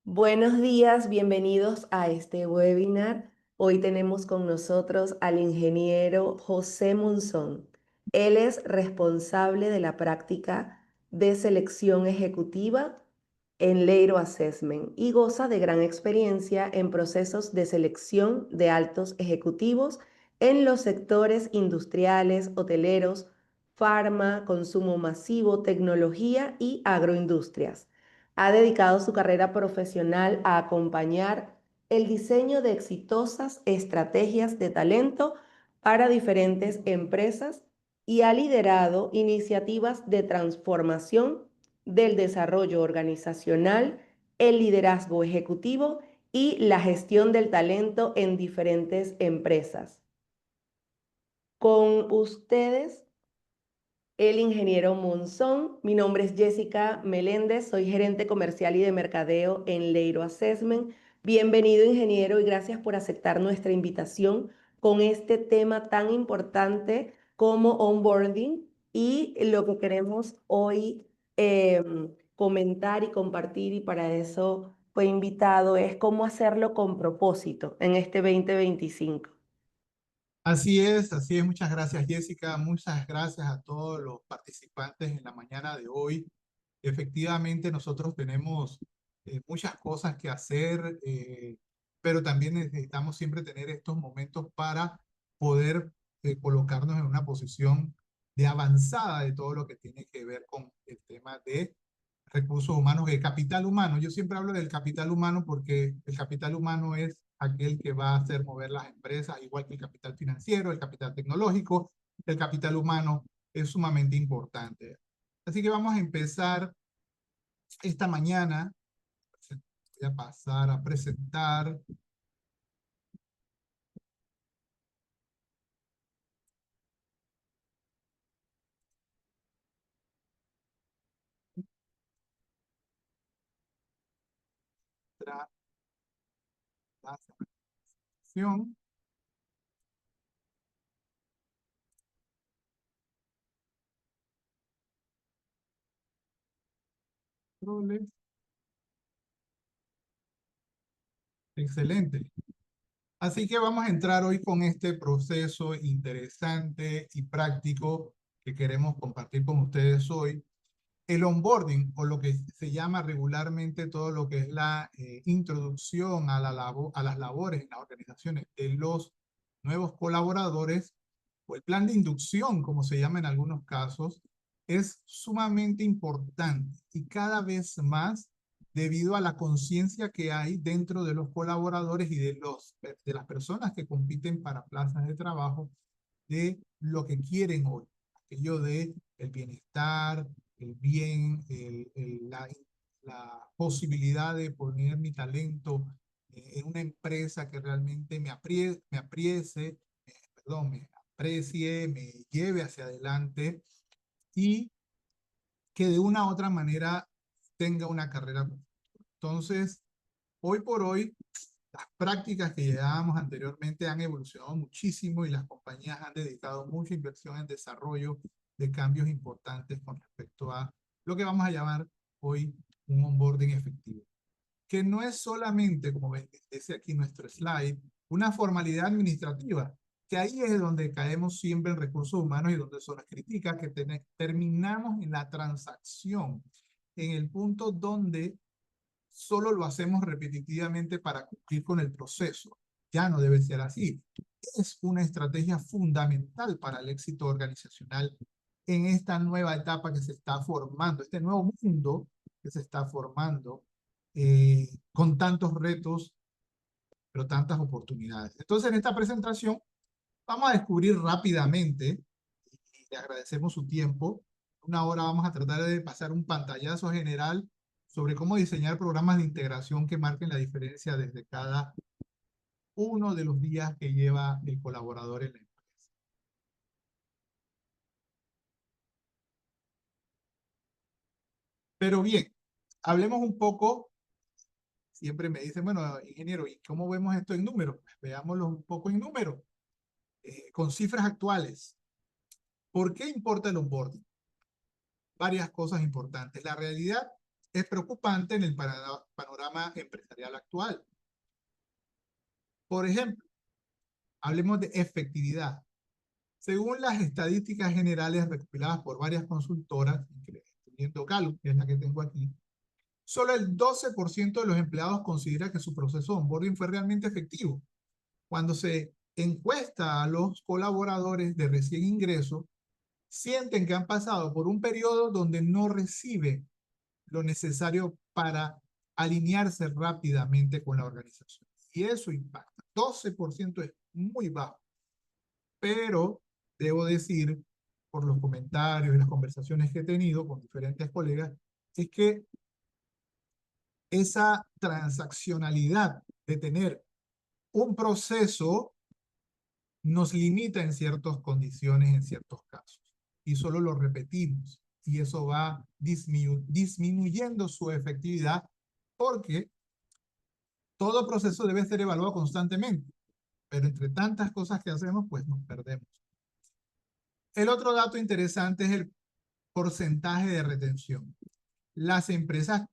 Buenos días, bienvenidos a este webinar. Hoy tenemos con nosotros al ingeniero José Monzón. Él es responsable de la práctica de selección ejecutiva en Leiro Assessment y goza de gran experiencia en procesos de selección de altos ejecutivos en los sectores industriales, hoteleros, farma, consumo masivo, tecnología y agroindustrias. Ha dedicado su carrera profesional a acompañar el diseño de exitosas estrategias de talento para diferentes empresas y ha liderado iniciativas de transformación del desarrollo organizacional, el liderazgo ejecutivo y la gestión del talento en diferentes empresas. Con ustedes el ingeniero Monzón. Mi nombre es Jessica Meléndez, soy gerente comercial y de mercadeo en Leiro Assessment. Bienvenido, ingeniero, y gracias por aceptar nuestra invitación con este tema tan importante como onboarding y lo que queremos hoy comentar y compartir, y para eso fue invitado, es cómo hacerlo con propósito en este 2025. Así es. Muchas gracias, Jessica. Muchas gracias a todos los participantes en la mañana de hoy. Efectivamente, nosotros tenemos muchas cosas que hacer, pero también necesitamos siempre tener estos momentos para poder colocarnos en una posición de avanzada de todo lo que tiene que ver con el tema de recursos humanos, el capital humano. Yo siempre hablo del capital humano porque el capital humano es aquel que va a hacer mover las empresas, igual que el capital financiero, el capital tecnológico. El capital humano es sumamente importante. Así que vamos a empezar esta mañana. Voy a pasar a presentar. La presentación. Excelente. Así que vamos a entrar hoy con este proceso interesante y práctico que queremos compartir con ustedes hoy. El onboarding, o lo que se llama regularmente todo lo que es la introducción a las labores en las organizaciones de los nuevos colaboradores, o el plan de inducción, como se llama en algunos casos, es sumamente importante y cada vez más debido a la conciencia que hay dentro de los colaboradores y de las personas que compiten para plazas de trabajo de lo que quieren hoy, aquello de el bienestar, el bien, la posibilidad de poner mi talento en una empresa que realmente me aprecie, me lleve hacia adelante y que de una u otra manera tenga una carrera. Entonces, hoy por hoy, las prácticas que llevábamos anteriormente han evolucionado muchísimo y las compañías han dedicado mucha inversión en desarrollo de cambios importantes con respecto a lo que vamos a llamar hoy un onboarding efectivo, que no es solamente, como ven, dice aquí nuestro slide, una formalidad administrativa, que ahí es donde caemos siempre en recursos humanos y donde son las críticas que terminamos en la transacción, en el punto donde solo lo hacemos repetitivamente para cumplir con el proceso. Ya no debe ser así. Es una estrategia fundamental para el éxito organizacional en esta nueva etapa que se está formando, este nuevo mundo que se está formando con tantos retos, pero tantas oportunidades. Entonces, en esta presentación vamos a descubrir rápidamente, y le agradecemos su tiempo. Una hora vamos a tratar de pasar un pantallazo general sobre cómo diseñar programas de integración que marquen la diferencia desde cada uno de los días que lleva el colaborador en la empresa. Pero bien, hablemos un poco. Siempre me dicen, bueno, ingeniero, ¿y cómo vemos esto en números? Pues veámoslo un poco en números, con cifras actuales. ¿Por qué importa el onboarding? Varias cosas importantes. La realidad es preocupante en el panorama empresarial actual. Por ejemplo, hablemos de efectividad. Según las estadísticas generales recopiladas por varias consultoras, incluyendo Gallup, que es la que tengo aquí, solo el 12% de los empleados considera que su proceso de onboarding fue realmente efectivo. Cuando se encuesta a los colaboradores de recién ingreso, sienten que han pasado por un periodo donde no reciben lo necesario para alinearse rápidamente con la organización. Y eso impacta. 12% es muy bajo. Pero debo decir, por los comentarios y las conversaciones que he tenido con diferentes colegas, es que esa transaccionalidad de tener un proceso nos limita en ciertas condiciones, en ciertos casos. Y solo lo repetimos. Y eso va disminuyendo su efectividad porque todo proceso debe ser evaluado constantemente. Pero entre tantas cosas que hacemos, pues nos perdemos. El otro dato interesante es el porcentaje de retención. Las empresas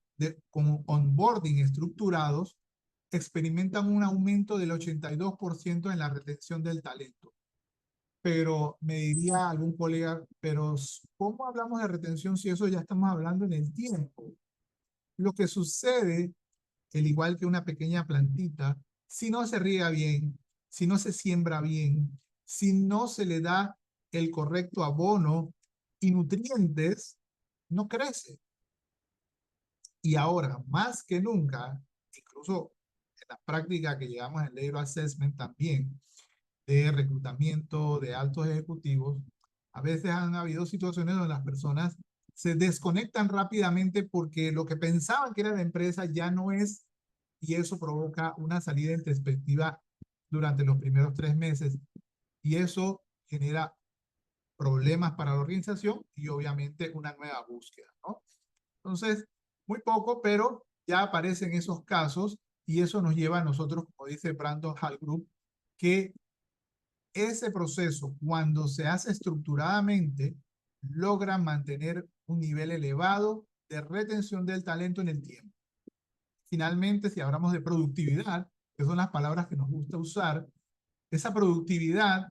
con onboarding estructurados experimentan un aumento del 82% en la retención del talento. Pero me diría algún colega, pero ¿cómo hablamos de retención si eso ya estamos hablando en el tiempo? Lo que sucede, al igual que una pequeña plantita, si no se riega bien, si no se siembra bien, si no se le da el correcto abono y nutrientes, no crece. Y ahora, más que nunca, incluso en la práctica que llevamos en Labor Assessment también, de reclutamiento de altos ejecutivos, a veces han habido situaciones donde las personas se desconectan rápidamente porque lo que pensaban que era la empresa ya no es, y eso provoca una salida en perspectiva durante los primeros 3 meses, y eso genera problemas para la organización y obviamente una nueva búsqueda, ¿no? Entonces, muy poco, pero ya aparecen esos casos y eso nos lleva a nosotros, como dice Brandon Hall Group, que ese proceso, cuando se hace estructuradamente, logra mantener un nivel elevado de retención del talento en el tiempo. Finalmente, si hablamos de productividad, que son las palabras que nos gusta usar, esa productividad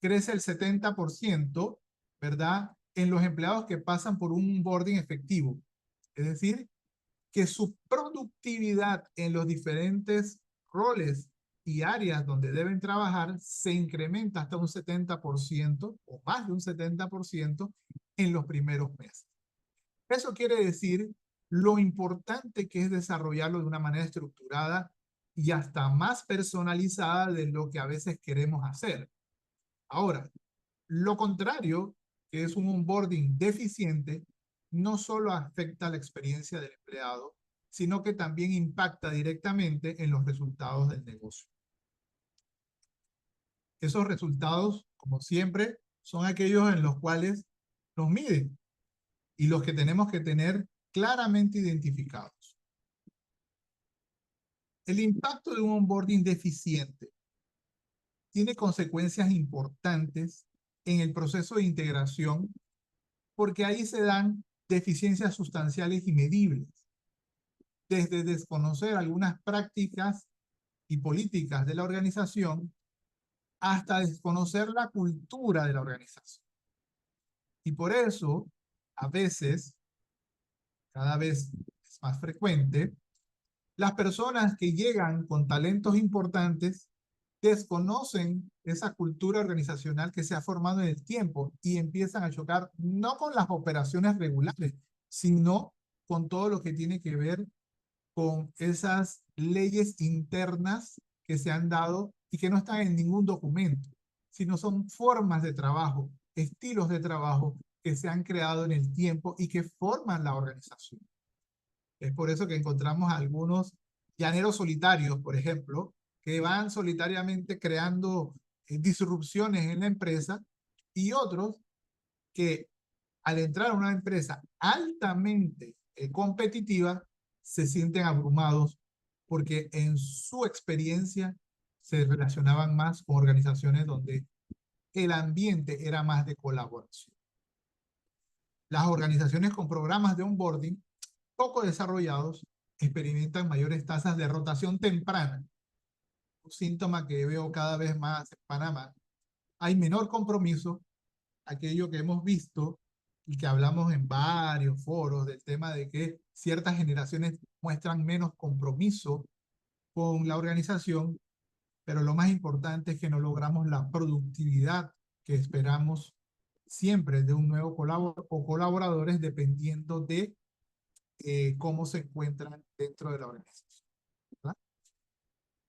crece el 70%, ¿verdad? En los empleados que pasan por un onboarding efectivo. Es decir, que su productividad en los diferentes roles y áreas donde deben trabajar se incrementa hasta un 70% o más de un 70% en los primeros meses. Eso quiere decir lo importante que es desarrollarlo de una manera estructurada y hasta más personalizada de lo que a veces queremos hacer. Ahora, lo contrario, que es un onboarding deficiente, no solo afecta la experiencia del empleado, sino que también impacta directamente en los resultados del negocio. Esos resultados, como siempre, son aquellos en los cuales nos miden y los que tenemos que tener claramente identificados. El impacto de un onboarding deficiente tiene consecuencias importantes en el proceso de integración porque ahí se dan deficiencias sustanciales y medibles, desde desconocer algunas prácticas y políticas de la organización hasta desconocer la cultura de la organización. Y por eso, a veces, cada vez es más frecuente, las personas que llegan con talentos importantes desconocen esa cultura organizacional que se ha formado en el tiempo y empiezan a chocar no con las operaciones regulares, sino con todo lo que tiene que ver con esas leyes internas que se han dado y que no están en ningún documento, sino son formas de trabajo, estilos de trabajo que se han creado en el tiempo y que forman la organización. Es por eso que encontramos algunos llaneros solitarios, por ejemplo, que van solitariamente creando disrupciones en la empresa y otros que al entrar a una empresa altamente competitiva se sienten abrumados porque en su experiencia se relacionaban más con organizaciones donde el ambiente era más de colaboración. Las organizaciones con programas de onboarding poco desarrollados experimentan mayores tasas de rotación temprana, un síntoma que veo cada vez más en Panamá. Hay menor compromiso, aquello que hemos visto y que hablamos en varios foros del tema de que ciertas generaciones muestran menos compromiso con la organización, pero lo más importante es que no logramos la productividad que esperamos siempre de un nuevo colaborador o colaboradores dependiendo de cómo se encuentran dentro de la organización, ¿verdad?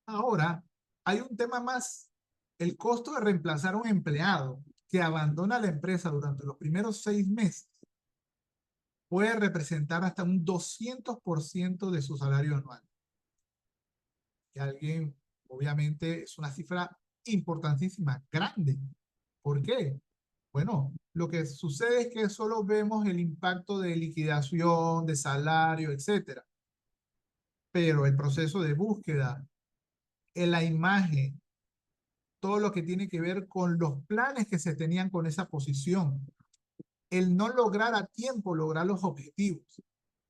Ahora, hay un tema más. El costo de reemplazar a un empleado que abandona la empresa durante los primeros 6 meses puede representar hasta un 200% de su salario anual. Y alguien, obviamente, es una cifra importantísima, grande. ¿Por qué? Bueno, lo que sucede es que solo vemos el impacto de liquidación, de salario, etcétera. Pero el proceso de búsqueda, en la imagen, todo lo que tiene que ver con los planes que se tenían con esa posición, el no lograr a tiempo lograr los objetivos,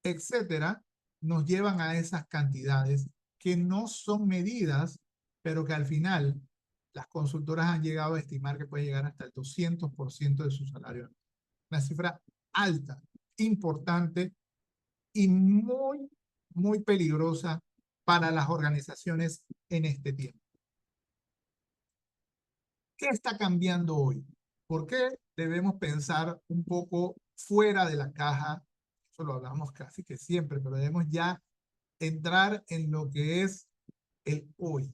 etcétera, nos llevan a esas cantidades que no son medidas, pero que al final las consultoras han llegado a estimar que puede llegar hasta el 200% de su salario. Una cifra alta, importante y muy, muy peligrosa para las organizaciones en este tiempo. ¿Qué está cambiando hoy? ¿Por qué debemos pensar un poco fuera de la caja? Eso lo hablamos casi que siempre, pero debemos ya entrar en lo que es el hoy.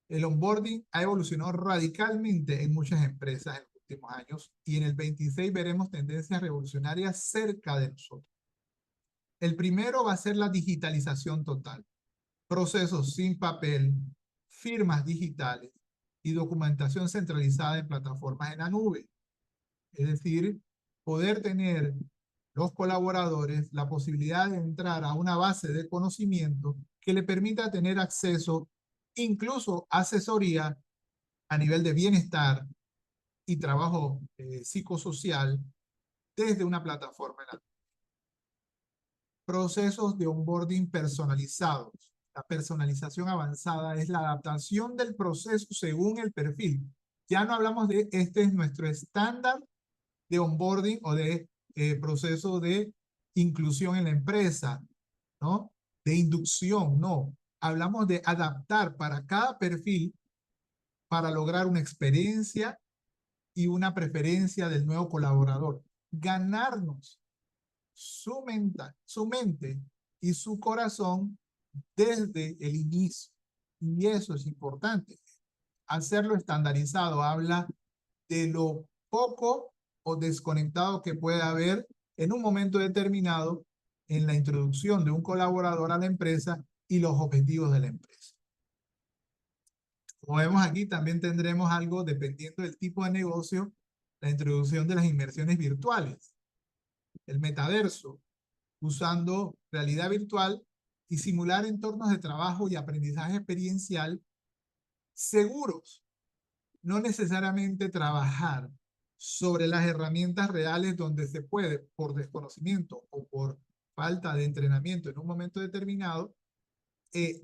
El onboarding ha evolucionado radicalmente en muchas empresas en los últimos años y en el 26 veremos tendencias revolucionarias cerca de nosotros. El primero va a ser la digitalización total. Procesos sin papel, firmas digitales y documentación centralizada en plataformas en la nube. Es decir, poder tener los colaboradores la posibilidad de entrar a una base de conocimiento que le permita tener acceso, incluso asesoría a nivel de bienestar y trabajo psicosocial desde una plataforma en la nube. Procesos de onboarding personalizados. La personalización avanzada es la adaptación del proceso según el perfil. Ya no hablamos de este es nuestro estándar de onboarding o de proceso de inclusión en la empresa, ¿no? De inducción, no. Hablamos de adaptar para cada perfil para lograr una experiencia y una preferencia del nuevo colaborador. Ganarnos su mente y su corazón desde el inicio. Y eso es importante. Hacerlo estandarizado habla de lo poco o desconectado que puede haber en un momento determinado en la introducción de un colaborador a la empresa y los objetivos de la empresa. Como vemos aquí, también tendremos algo, dependiendo del tipo de negocio, la introducción de las inmersiones virtuales, el metaverso, usando realidad virtual y simular entornos de trabajo y aprendizaje experiencial seguros. No necesariamente trabajar sobre las herramientas reales donde se puede, por desconocimiento o por falta de entrenamiento en un momento determinado,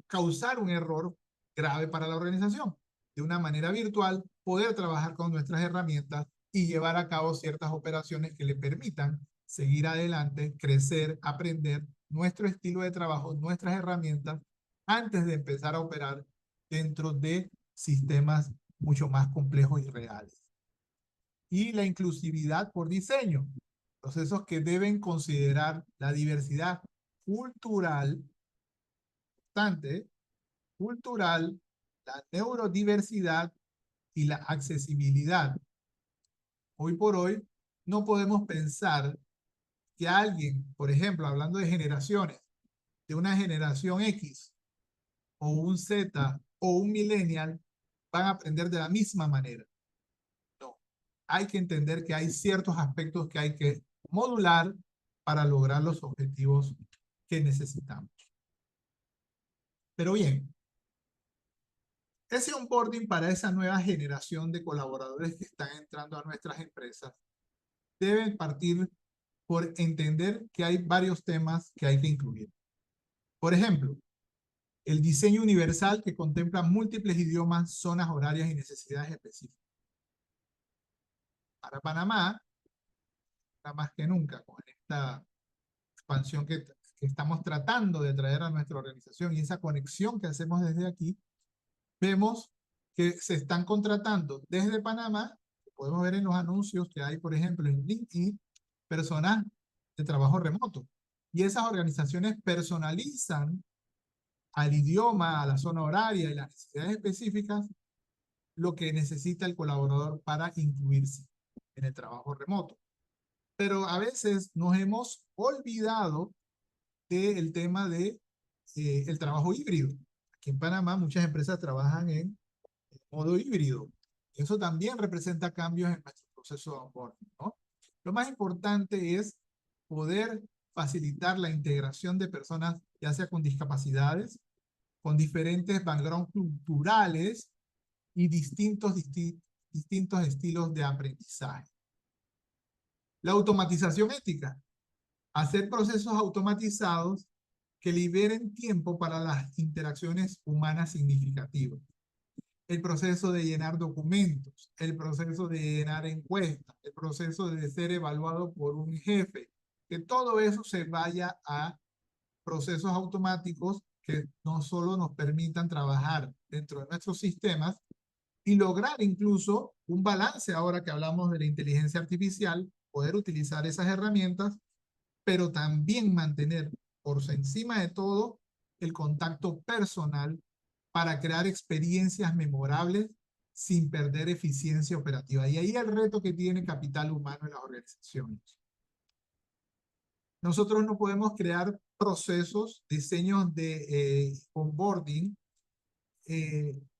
causar un error grave para la organización. De una manera virtual, poder trabajar con nuestras herramientas y llevar a cabo ciertas operaciones que le permitan seguir adelante, crecer, aprender nuestro estilo de trabajo, nuestras herramientas, antes de empezar a operar dentro de sistemas mucho más complejos y reales. Y la inclusividad por diseño, procesos que deben considerar la diversidad cultural, importante, cultural, la neurodiversidad y la accesibilidad. Hoy por hoy no podemos pensar que alguien, por ejemplo, hablando de generaciones, de una generación X o un Z o un millennial, van a aprender de la misma manera. No, hay que entender que hay ciertos aspectos que hay que modular para lograr los objetivos que necesitamos. Pero bien, ese onboarding para esa nueva generación de colaboradores que están entrando a nuestras empresas debe partir por entender que hay varios temas que hay que incluir. Por ejemplo, el diseño universal que contempla múltiples idiomas, zonas horarias y necesidades específicas. Para Panamá, está más que nunca con esta expansión que estamos tratando de traer a nuestra organización y esa conexión que hacemos desde aquí, vemos que se están contratando desde Panamá, podemos ver en los anuncios que hay, por ejemplo, en LinkedIn, personas de trabajo remoto. Y esas organizaciones personalizan al idioma, a la zona horaria y las necesidades específicas lo que necesita el colaborador para incluirse en el trabajo remoto. Pero a veces nos hemos olvidado del tema de el trabajo híbrido. Aquí en Panamá muchas empresas trabajan en modo híbrido. Eso también representa cambios en nuestro proceso de onboarding, ¿no? Lo más importante es poder facilitar la integración de personas, ya sea con discapacidades, con diferentes backgrounds culturales y distintos estilos de aprendizaje. La automatización ética. Hacer procesos automatizados que liberen tiempo para las interacciones humanas significativas. El proceso de llenar documentos, el proceso de llenar encuestas, el proceso de ser evaluado por un jefe, que todo eso se vaya a procesos automáticos que no solo nos permitan trabajar dentro de nuestros sistemas y lograr incluso un balance ahora que hablamos de la inteligencia artificial, poder utilizar esas herramientas, pero también mantener por encima de todo el contacto personal para crear experiencias memorables sin perder eficiencia operativa. Y ahí el reto que tiene capital humano en las organizaciones. Nosotros no podemos crear procesos, diseños de onboarding,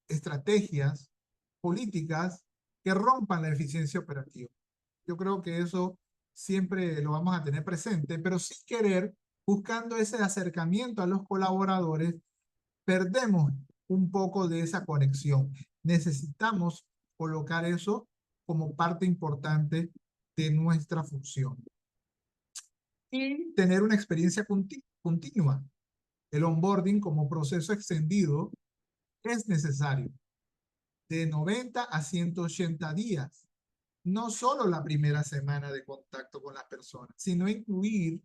estrategias, políticas que rompan la eficiencia operativa. Yo creo que eso siempre lo vamos a tener presente, pero sin querer, buscando ese acercamiento a los colaboradores, perdemos un poco de esa conexión. Necesitamos colocar eso como parte importante de nuestra función. Y tener una experiencia continua. El onboarding como proceso extendido es necesario, de 90 a 180 días. No solo la primera semana de contacto con las personas, sino incluir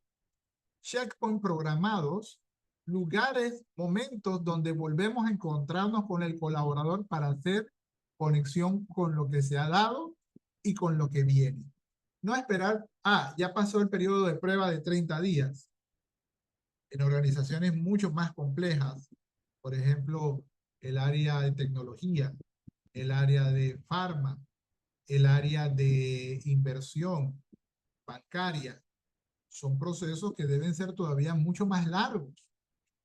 checkpoints programados, lugares, momentos donde volvemos a encontrarnos con el colaborador para hacer conexión con lo que se ha dado y con lo que viene. No esperar, ya pasó el periodo de prueba de 30 días. En organizaciones mucho más complejas, por ejemplo, el área de tecnología, el área de farma, el área de inversión bancaria, son procesos que deben ser todavía mucho más largos.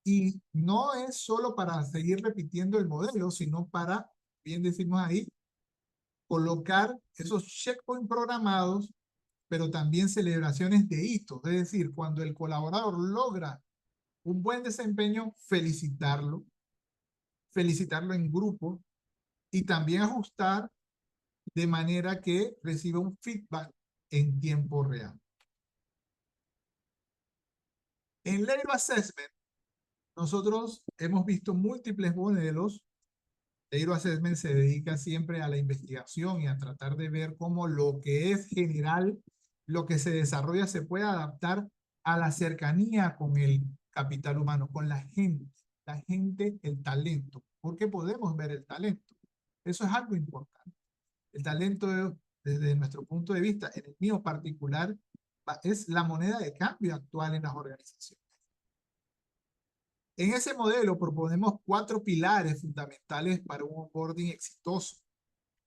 Y no es solo para seguir repitiendo el modelo, sino para, bien decimos ahí, colocar esos checkpoints programados, pero también celebraciones de hitos. Es decir, cuando el colaborador logra un buen desempeño, felicitarlo en grupo y también ajustar de manera que reciba un feedback en tiempo real. En Layer Assessment, nosotros hemos visto múltiples modelos. Layer Assessment se dedica siempre a la investigación y a tratar de ver cómo lo que es general, lo que se desarrolla, se puede adaptar a la cercanía con el capital humano, con la gente, el talento, porque podemos ver el talento. Eso es algo importante. El talento, desde nuestro punto de vista, en el mío particular, es la moneda de cambio actual en las organizaciones. En ese modelo proponemos 4 pilares fundamentales para un onboarding exitoso,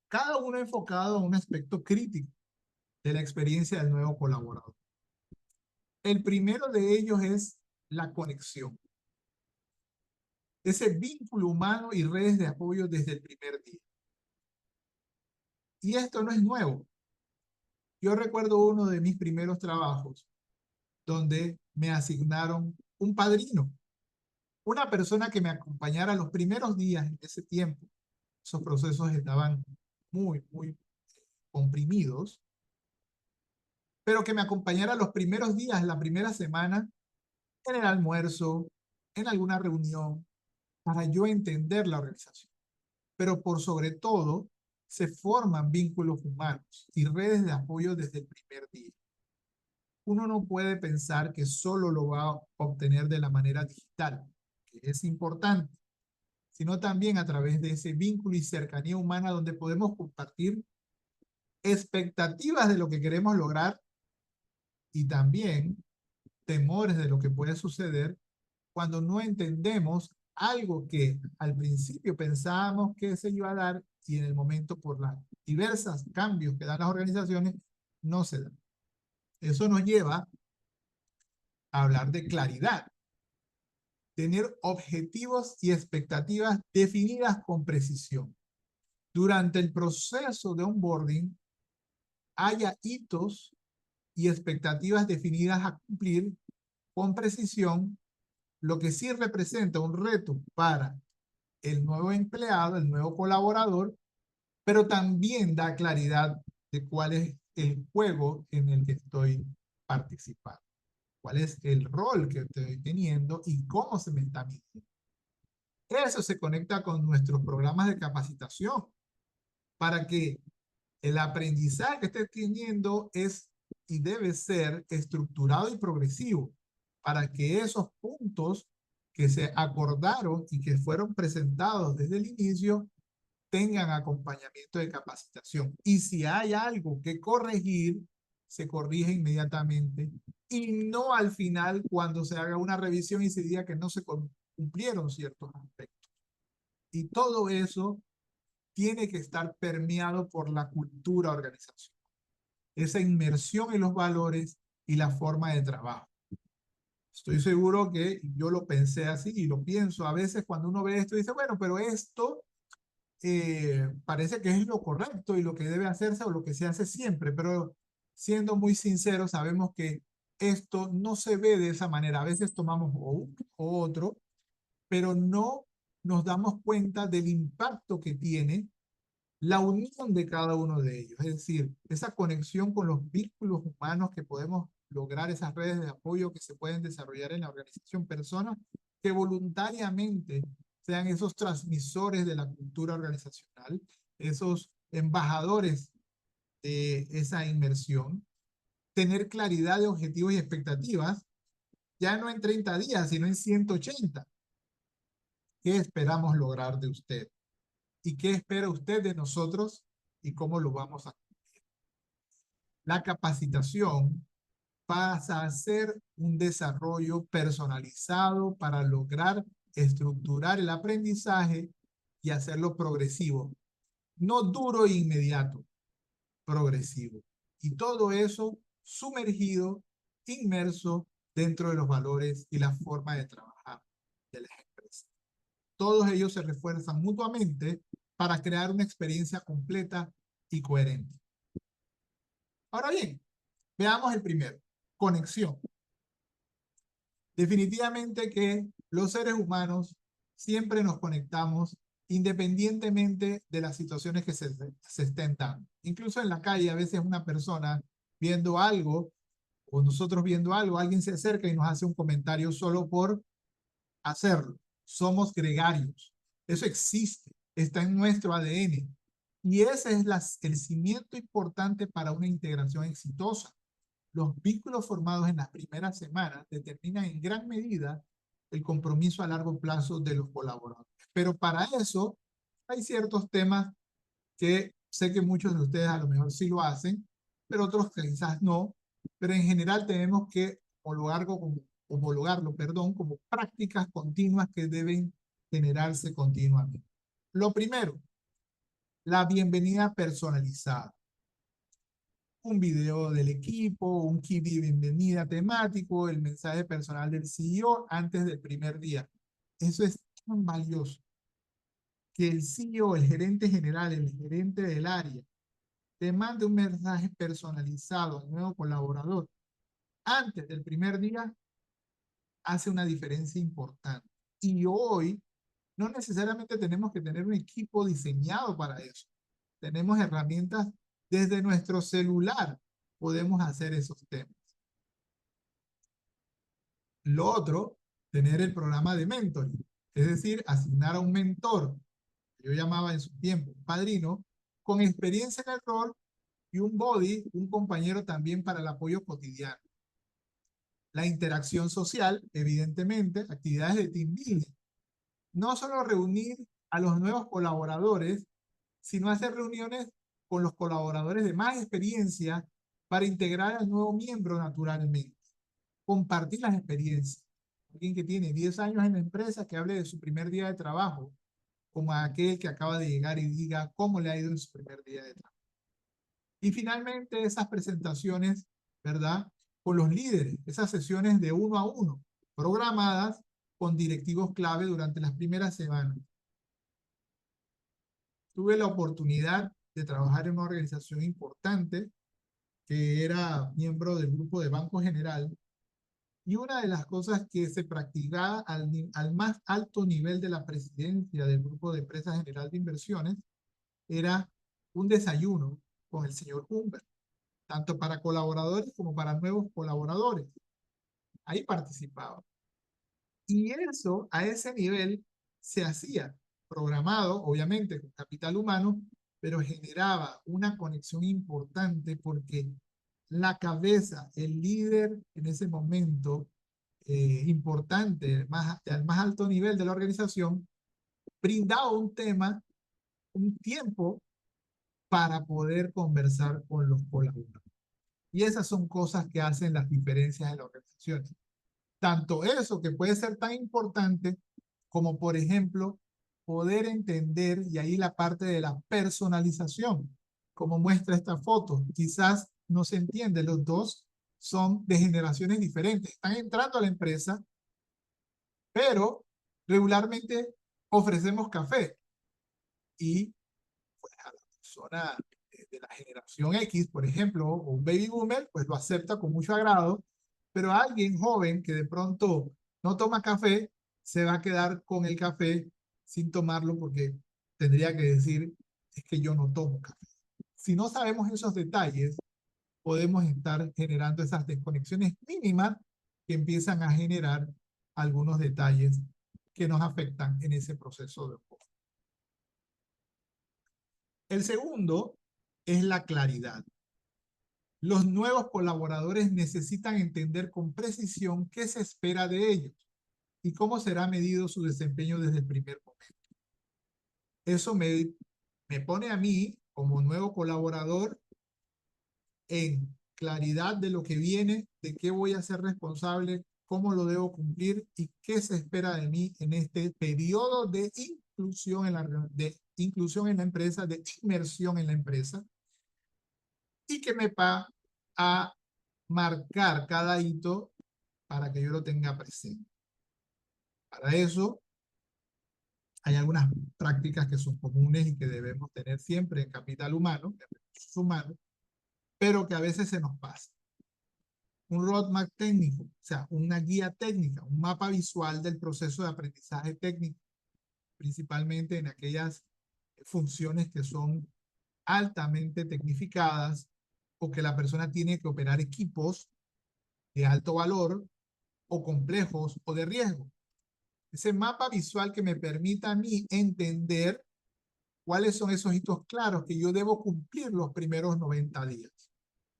cada uno enfocado a un aspecto crítico de la experiencia del nuevo colaborador. El primero de ellos es la conexión, ese vínculo humano y redes de apoyo desde el primer día. Y esto no es nuevo. Yo recuerdo uno de mis primeros trabajos donde me asignaron un padrino, una persona que me acompañara los primeros días en ese tiempo. Esos procesos estaban muy comprimidos. pero que me acompañara los primeros días, la primera semana, en el almuerzo, en alguna reunión, para yo entender la organización. Pero por sobre todo, se forman vínculos humanos y redes de apoyo desde el primer día. Uno no puede pensar que solo lo va a obtener de la manera digital, que es importante, sino también a través de ese vínculo y cercanía humana donde podemos compartir expectativas de lo que queremos lograr y también temores de lo que puede suceder cuando no entendemos algo que al principio pensábamos que se iba a dar y en el momento por los diversos cambios que dan las organizaciones no se dan. Eso nos lleva a hablar de claridad, tener objetivos y expectativas definidas con precisión. Durante el proceso de onboarding haya hitos y expectativas definidas a cumplir con precisión, lo que sí representa un reto para el nuevo empleado, el nuevo colaborador, pero también da claridad de cuál es el juego en el que estoy participando, cuál es el rol que estoy teniendo y cómo se me está midiendo. Eso se conecta con nuestros programas de capacitación para que el aprendizaje que esté teniendo es y debe ser estructurado y progresivo para que esos puntos que se acordaron y que fueron presentados desde el inicio tengan acompañamiento de capacitación. Y si hay algo que corregir, se corrige inmediatamente y no al final cuando se haga una revisión y se diga que no se cumplieron ciertos aspectos. Y todo eso tiene que estar permeado por la cultura organizacional, esa inmersión en los valores y la forma de trabajo. Estoy seguro que yo lo pensé así y lo pienso a veces cuando uno ve esto y dice, bueno, pero esto parece que es lo correcto y lo que debe hacerse o lo que se hace siempre, pero siendo muy sinceros, sabemos que esto no se ve de esa manera. A veces tomamos o uno o otro, pero no nos damos cuenta del impacto que tiene la unión de cada uno de ellos, es decir, esa conexión con los vínculos humanos que podemos lograr, esas redes de apoyo que se pueden desarrollar en la organización, personas que voluntariamente sean esos transmisores de la cultura organizacional, esos embajadores de esa inmersión, tener claridad de objetivos y expectativas, ya no en 30 días, sino en 180. ¿Qué esperamos lograr de usted? ¿Y qué espera usted de nosotros? ¿Y cómo lo vamos a cumplir? La capacitación pasa a ser un desarrollo personalizado para lograr estructurar el aprendizaje y hacerlo progresivo. No duro e inmediato, progresivo. Y todo eso sumergido, inmerso dentro de los valores y la forma de trabajar de las empresas. Todos ellos se refuerzan mutuamente para crear una experiencia completa y coherente. Ahora bien, veamos el primero, conexión. Definitivamente que los seres humanos siempre nos conectamos independientemente de las situaciones que se estén dando. Incluso en la calle, a veces una persona viendo algo o nosotros viendo algo, alguien se acerca y nos hace un comentario solo por hacerlo. Somos gregarios. Eso existe, está en nuestro ADN. Y ese es el cimiento importante para una integración exitosa. Los vínculos formados en las primeras semanas determinan en gran medida el compromiso a largo plazo de los colaboradores. Pero para eso hay ciertos temas que sé que muchos de ustedes a lo mejor sí lo hacen, pero otros quizás no. Pero en general tenemos que homologarlo, perdón, como prácticas continuas que deben generarse continuamente. Lo primero, la bienvenida personalizada. Un video del equipo, un kit de bienvenida temático, el mensaje personal del CEO antes del primer día. Eso es tan valioso que el CEO, el gerente general, el gerente del área, te mande un mensaje personalizado al nuevo colaborador antes del primer día, hace una diferencia importante. Y hoy no necesariamente tenemos que tener un equipo diseñado para eso. Tenemos herramientas desde nuestro celular. podemos hacer esos temas. Lo otro, tener el programa de mentoring, es decir, asignar a un mentor, que yo llamaba en su tiempo un padrino, con experiencia en el rol y un body, un compañero también para el apoyo cotidiano. La interacción social, evidentemente, actividades de team building. No solo reunir a los nuevos colaboradores, sino hacer reuniones con los colaboradores de más experiencia para integrar al nuevo miembro naturalmente. Compartir las experiencias. Alguien que tiene 10 años en la empresa que hable de su primer día de trabajo, como aquel que acaba de llegar y diga cómo le ha ido en su primer día de trabajo. Y finalmente esas presentaciones, ¿verdad? Con los líderes, esas sesiones de 1 a 1, programadas con directivos clave durante las primeras semanas. Tuve la oportunidad de trabajar en una organización importante que era miembro del grupo de Banco General, y una de las cosas que se practicaba al más alto nivel de la presidencia del grupo de Empresa General de Inversiones era un desayuno con el señor Humbert, tanto para colaboradores como para nuevos colaboradores. Ahí participaba. Y eso, a ese nivel, se hacía programado, obviamente, con capital humano, pero generaba una conexión importante porque la cabeza, el líder en ese momento importante, al más alto nivel de la organización, brindaba un tema, un tiempo para poder conversar con los colaboradores. Y esas son cosas que hacen las diferencias en la organización. Tanto eso que puede ser tan importante como, por ejemplo, poder entender, y ahí la parte de la personalización, como muestra esta foto. Quizás no se entiende, los dos son de generaciones diferentes. Están entrando a la empresa, pero regularmente ofrecemos café y pues, a la persona de la generación X, por ejemplo, o un baby boomer, pues lo acepta con mucho agrado, pero alguien joven que de pronto no toma café, se va a quedar con el café sin tomarlo porque tendría que decir, es que yo no tomo café. Si no sabemos esos detalles, podemos estar generando esas desconexiones mínimas que empiezan a generar algunos detalles que nos afectan en ese proceso de enfoque. El segundo es la claridad. Los nuevos colaboradores necesitan entender con precisión qué se espera de ellos y cómo será medido su desempeño desde el primer momento. Eso me pone a mí, como nuevo colaborador, en claridad de lo que viene, de qué voy a ser responsable, cómo lo debo cumplir y qué se espera de mí en este periodo de inclusión en la empresa, de inmersión en la empresa, y que me va a marcar cada hito para que yo lo tenga presente. Para eso hay algunas prácticas que son comunes y que debemos tener siempre en capital humano, en recursos humanos, pero que a veces se nos pasa. Un roadmap técnico, o sea, una guía técnica, un mapa visual del proceso de aprendizaje técnico, principalmente en aquellas funciones que son altamente tecnificadas o que la persona tiene que operar equipos de alto valor o complejos o de riesgo. Ese mapa visual que me permita a mí entender cuáles son esos hitos claros que yo debo cumplir los primeros 90 días.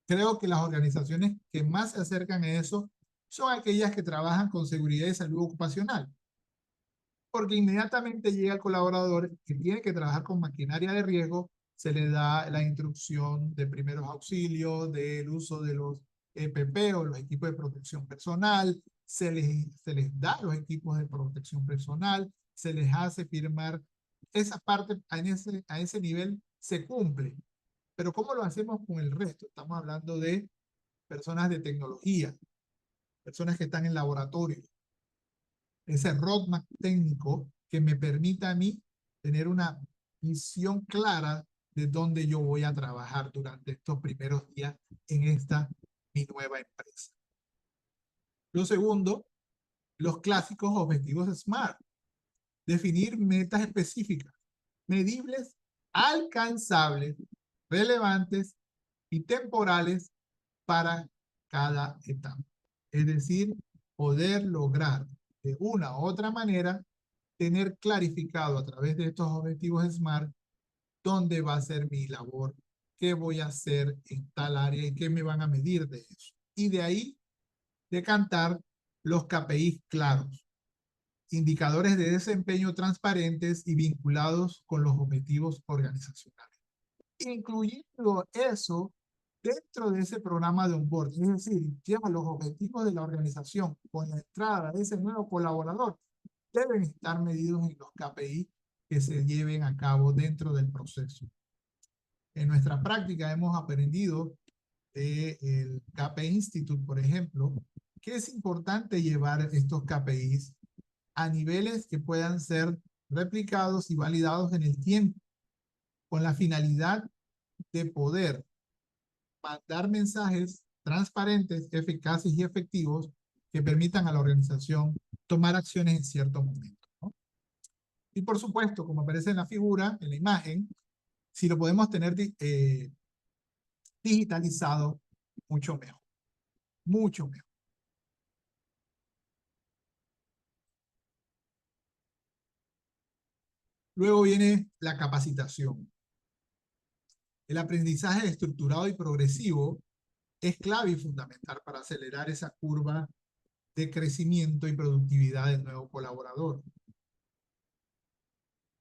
Creo que las organizaciones que más se acercan a eso son aquellas que trabajan con seguridad y salud ocupacional, porque inmediatamente llega el colaborador que tiene que trabajar con maquinaria de riesgo, se le da la instrucción de primeros auxilios, del uso de los EPP o los equipos de protección personal, se les da los equipos de protección personal, se les hace firmar. Esa parte a ese nivel se cumple. Pero ¿cómo lo hacemos con el resto? Estamos hablando de personas de tecnología, personas que están en laboratorio. Ese roadmap técnico que me permita a mí tener una visión clara de dónde yo voy a trabajar durante estos primeros días en esta mi nueva empresa. Lo segundo, los clásicos objetivos SMART. Definir metas específicas, medibles, alcanzables, relevantes y temporales para cada etapa. Es decir, poder lograr de una u otra manera tener clarificado a través de estos objetivos SMART dónde va a ser mi labor, qué voy a hacer en tal área y qué me van a medir de eso. Y de ahí decantar los KPIs claros, indicadores de desempeño transparentes y vinculados con los objetivos organizacionales. Incluyendo eso dentro de ese programa de onboarding, es decir, lleva los objetivos de la organización con la entrada de ese nuevo colaborador, deben estar medidos en los KPI que se lleven a cabo dentro del proceso. En nuestra práctica hemos aprendido del KPI Institute, por ejemplo, que es importante llevar estos KPIs a niveles que puedan ser replicados y validados en el tiempo, con la finalidad de poder mandar mensajes transparentes, eficaces y efectivos que permitan a la organización tomar acciones en cierto momento, ¿no? Y por supuesto, como aparece en la figura, en la imagen, si lo podemos tener digitalizado, mucho mejor, mucho mejor. Luego viene la capacitación. El aprendizaje estructurado y progresivo es clave y fundamental para acelerar esa curva de crecimiento y productividad del nuevo colaborador.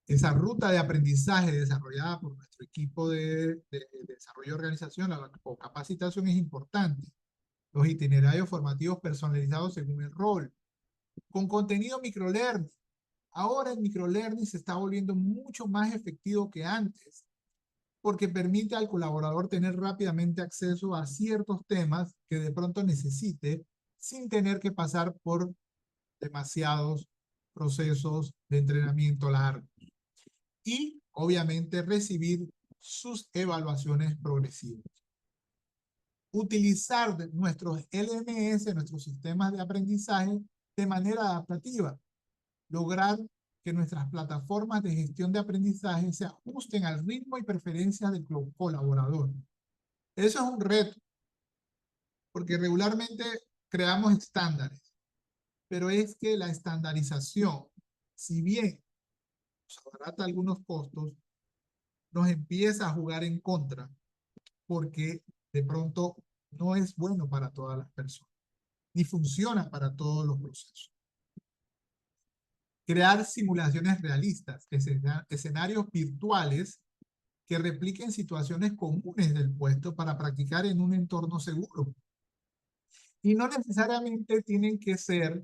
Esa ruta de aprendizaje desarrollada por nuestro equipo de desarrollo organizacional o capacitación es importante. Los itinerarios formativos personalizados según el rol, con contenido microlearning. Ahora el microlearning se está volviendo mucho más efectivo que antes, porque permite al colaborador tener rápidamente acceso a ciertos temas que de pronto necesite sin tener que pasar por demasiados procesos de entrenamiento largos. Y obviamente recibir sus evaluaciones progresivas. Utilizar nuestros LMS, nuestros sistemas de aprendizaje, de manera adaptativa. Lograr que nuestras plataformas de gestión de aprendizaje se ajusten al ritmo y preferencias del colaborador. Eso es un reto, porque regularmente creamos estándares, pero es que la estandarización, si bien nos abarata algunos costos, nos empieza a jugar en contra, porque de pronto no es bueno para todas las personas, ni funciona para todos los procesos. Crear simulaciones realistas, escenarios virtuales que repliquen situaciones comunes del puesto para practicar en un entorno seguro. Y no necesariamente tienen que ser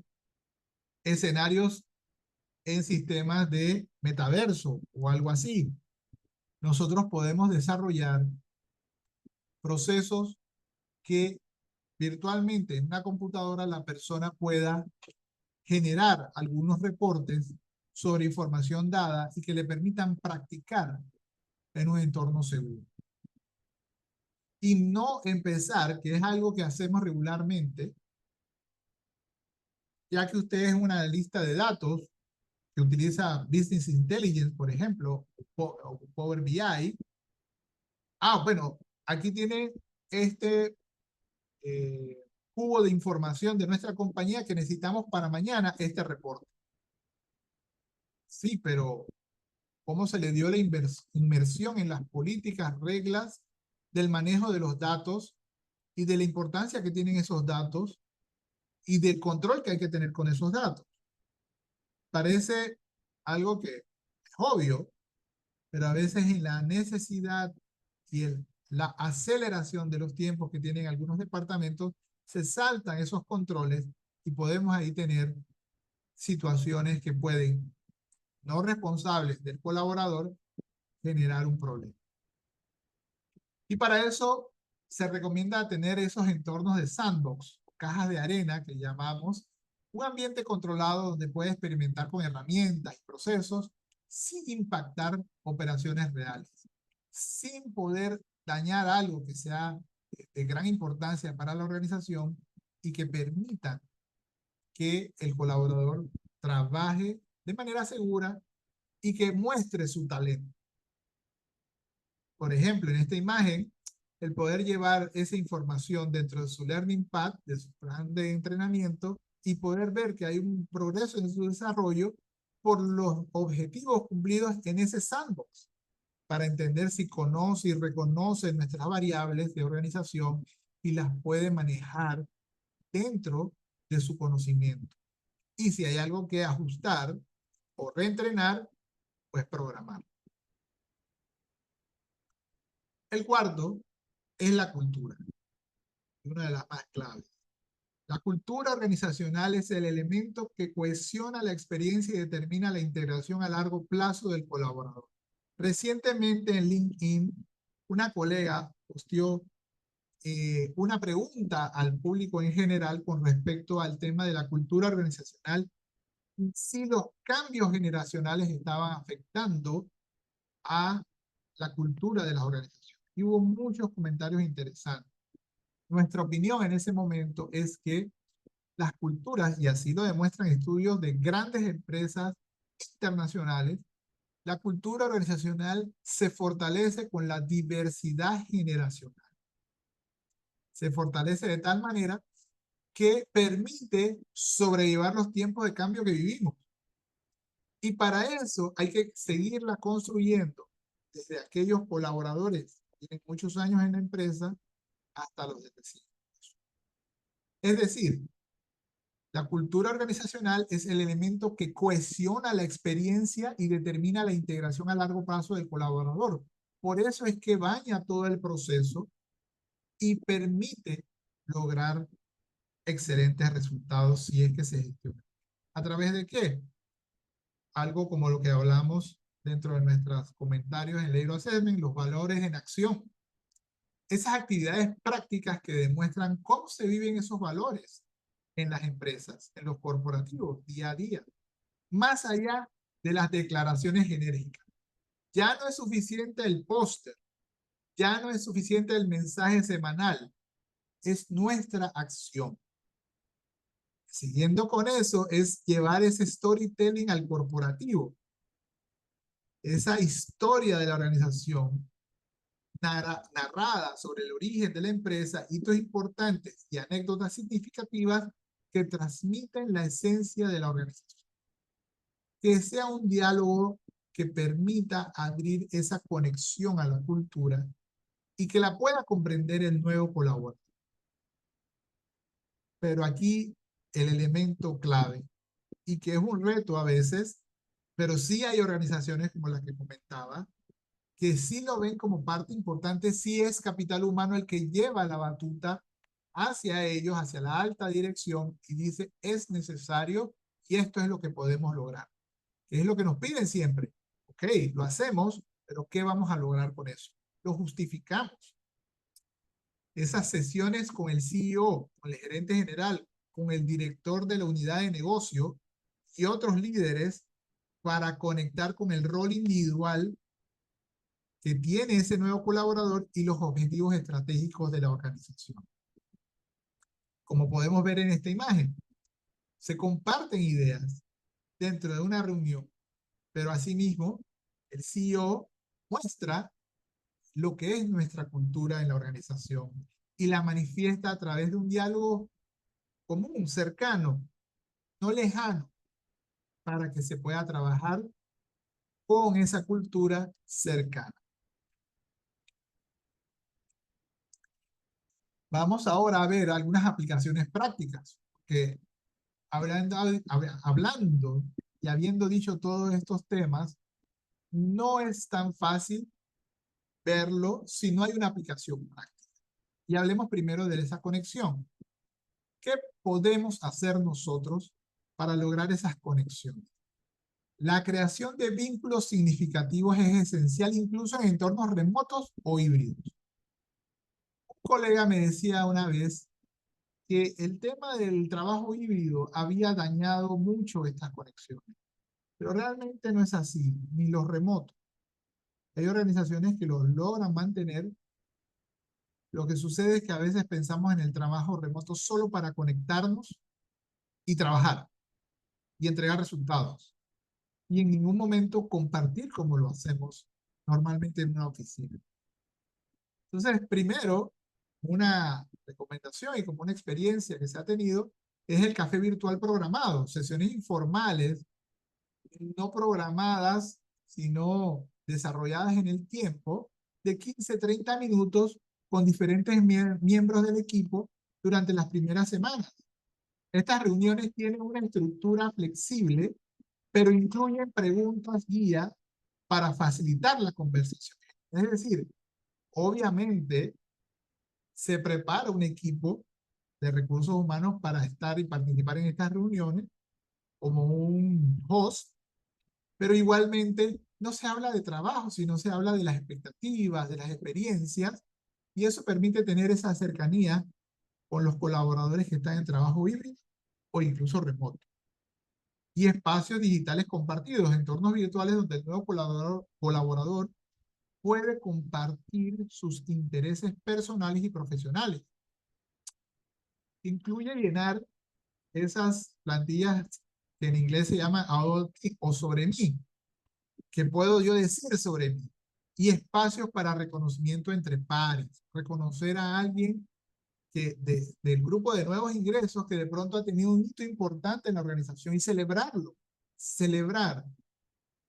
escenarios en sistemas de metaverso o algo así. Nosotros podemos desarrollar procesos que virtualmente en una computadora la persona pueda generar algunos reportes sobre información dada y que le permitan practicar en un entorno seguro. Y no empezar, que es algo que hacemos regularmente, ya que usted es un analista de datos que utiliza Business Intelligence, por ejemplo, o Power BI. Bueno, aquí tiene este cubo de información de nuestra compañía que necesitamos para mañana este reporte. Sí, pero ¿cómo se le dio la inmersión en las políticas, reglas del manejo de los datos y de la importancia que tienen esos datos y del control que hay que tener con esos datos? Parece algo que es obvio, pero a veces en la necesidad y la aceleración de los tiempos que tienen algunos departamentos, se saltan esos controles y podemos ahí tener situaciones que pueden, no responsables del colaborador, generar un problema. Y para eso se recomienda tener esos entornos de sandbox, cajas de arena que llamamos, un ambiente controlado donde puede experimentar con herramientas y procesos sin impactar operaciones reales, sin poder dañar algo que sea de gran importancia para la organización y que permita que el colaborador trabaje de manera segura y que muestre su talento. Por ejemplo, en esta imagen el poder llevar esa información dentro de su Learning Path, de su plan de entrenamiento, y poder ver que hay un progreso en su desarrollo por los objetivos cumplidos en ese sandbox, para entender si conoce y reconoce nuestras variables de organización y las puede manejar dentro de su conocimiento. Y si hay algo que ajustar o reentrenar, pues programar. El cuarto es la cultura, una de las más claves. La cultura organizacional es el elemento que cohesiona la experiencia y determina la integración a largo plazo del colaborador. Recientemente en LinkedIn, una colega posteó una pregunta al público en general con respecto al tema de la cultura organizacional, si los cambios generacionales estaban afectando a la cultura de las organizaciones. Y hubo muchos comentarios interesantes. Nuestra opinión en ese momento es que las culturas, y así lo demuestran estudios de grandes empresas internacionales, la cultura organizacional se fortalece con la diversidad generacional. Se fortalece de tal manera que permite sobrellevar los tiempos de cambio que vivimos. Y para eso hay que seguirla construyendo desde aquellos colaboradores que tienen muchos años en la empresa hasta los de recién. Es decir, la cultura organizacional es el elemento que cohesiona la experiencia y determina la integración a largo plazo del colaborador. Por eso es que baña todo el proceso y permite lograr excelentes resultados si es que se gestiona. ¿A través de qué? Algo como lo que hablamos dentro de nuestros comentarios en Leiro Assessment, los valores en acción. Esas actividades prácticas que demuestran cómo se viven esos valores en las empresas, en los corporativos, día a día, más allá de las declaraciones genéricas. Ya no es suficiente el póster, ya no es suficiente el mensaje semanal, es nuestra acción. Siguiendo con eso, es llevar ese storytelling al corporativo. Esa historia de la organización narrada sobre el origen de la empresa, hitos importantes y anécdotas significativas que transmiten la esencia de la organización. Que sea un diálogo que permita abrir esa conexión a la cultura y que la pueda comprender el nuevo colaborador. Pero aquí el elemento clave, y que es un reto a veces, pero sí hay organizaciones como las que comentaba, que sí lo ven como parte importante, sí es capital humano el que lleva la batuta hacia ellos, hacia la alta dirección, y dice, es necesario y esto es lo que podemos lograr. Es lo que nos piden siempre. Ok, lo hacemos, pero ¿qué vamos a lograr con eso? Lo justificamos. Esas sesiones con el CEO, con el gerente general, con el director de la unidad de negocio y otros líderes para conectar con el rol individual que tiene ese nuevo colaborador y los objetivos estratégicos de la organización. Como podemos ver en esta imagen, se comparten ideas dentro de una reunión, pero asimismo el CEO muestra lo que es nuestra cultura en la organización y la manifiesta a través de un diálogo común, cercano, no lejano, para que se pueda trabajar con esa cultura cercana. Vamos ahora a ver algunas aplicaciones prácticas, que hablando y habiendo dicho todos estos temas, no es tan fácil verlo si no hay una aplicación práctica. Y hablemos primero de esa conexión. ¿Qué podemos hacer nosotros para lograr esas conexiones? La creación de vínculos significativos es esencial incluso en entornos remotos o híbridos. Un colega me decía una vez que el tema del trabajo híbrido había dañado mucho estas conexiones, pero realmente no es así, ni los remotos. Hay organizaciones que los logran mantener. Lo que sucede es que a veces pensamos en el trabajo remoto solo para conectarnos y trabajar y entregar resultados. Y en ningún momento compartir como lo hacemos normalmente en una oficina. Entonces, primero, una recomendación y como una experiencia que se ha tenido es el café virtual programado, sesiones informales, no programadas, sino desarrolladas en el tiempo, de 15, 30 minutos con diferentes miembros del equipo durante las primeras semanas. Estas reuniones tienen una estructura flexible, pero incluyen preguntas guía para facilitar la conversación. Es decir, obviamente se prepara un equipo de recursos humanos para estar y participar en estas reuniones como un host, pero igualmente no se habla de trabajo, sino se habla de las expectativas, de las experiencias, y eso permite tener esa cercanía con los colaboradores que están en trabajo híbrido o incluso remoto. Y espacios digitales compartidos, entornos virtuales donde el nuevo colaborador puede compartir sus intereses personales y profesionales. Incluye llenar esas plantillas que en inglés se llaman about me o sobre mí, que puedo yo decir sobre mí, y espacios para reconocimiento entre pares, reconocer a alguien que del grupo de nuevos ingresos que de pronto ha tenido un hito importante en la organización y celebrarlo. Celebrar